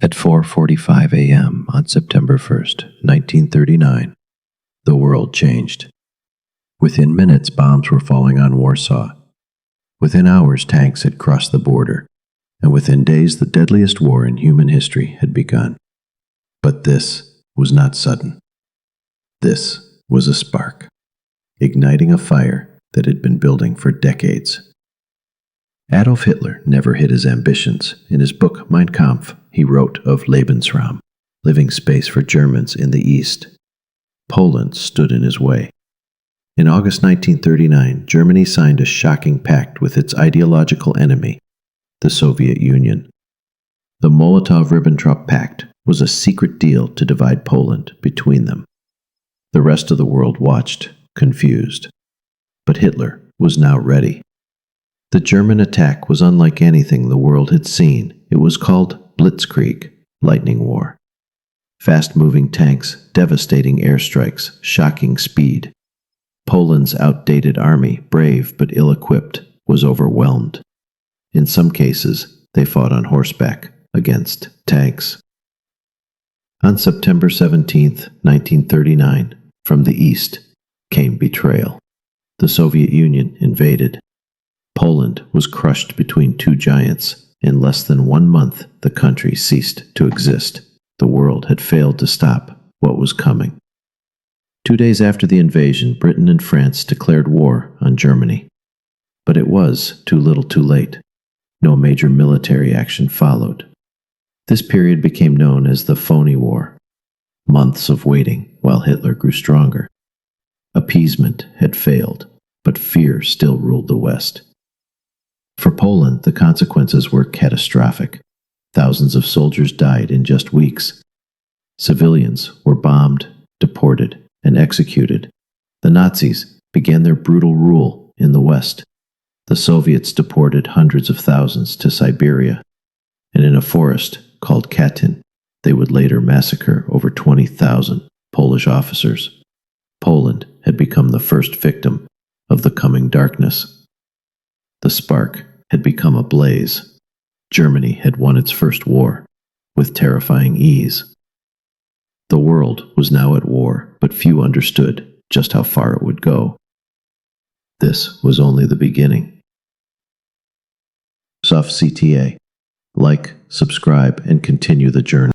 At 4:45 a.m. on September 1st, 1939, the world changed. Within minutes, bombs were falling on Warsaw. Within hours, tanks had crossed the border. And within days, the deadliest war in human history had begun. But this was not sudden. This was a spark, igniting a fire that had been building for decades. Adolf Hitler never hid his ambitions. In his book Mein Kampf, he wrote of Lebensraum, living space for Germans in the East. Poland stood in his way. In August 1939, Germany signed a shocking pact with its ideological enemy, the Soviet Union. The Molotov-Ribbentrop Pact was a secret deal to divide Poland between them. The rest of the world watched, confused. But Hitler was now ready. The German attack was unlike anything the world had seen. It was called Blitzkrieg, lightning war. Fast-moving tanks, devastating airstrikes, shocking speed. Poland's outdated army, brave but ill-equipped, was overwhelmed. In some cases, they fought on horseback against tanks. On September 17, 1939, from the east came betrayal. The Soviet Union invaded. Poland was crushed between two giants. In less than 1 month, the country ceased to exist. The world had failed to stop what was coming. 2 days after the invasion, Britain and France declared war on Germany. But it was too little too late. No major military action followed. This period became known as the Phony War. Months of waiting while Hitler grew stronger. Appeasement had failed, but fear still ruled the West. For Poland, the consequences were catastrophic. Thousands of soldiers died in just weeks. Civilians were bombed, deported, and executed. The Nazis began their brutal rule in the West. The Soviets deported hundreds of thousands to Siberia, and in a forest called Katyn, they would later massacre over 20,000 Polish officers. Poland had become the first victim of the coming darkness. The spark had become a blaze. Germany had won its first war with terrifying ease. The world was now at war, but few understood just how far it would go. This was only the beginning. SOF CTA. Like, subscribe, and continue the journey.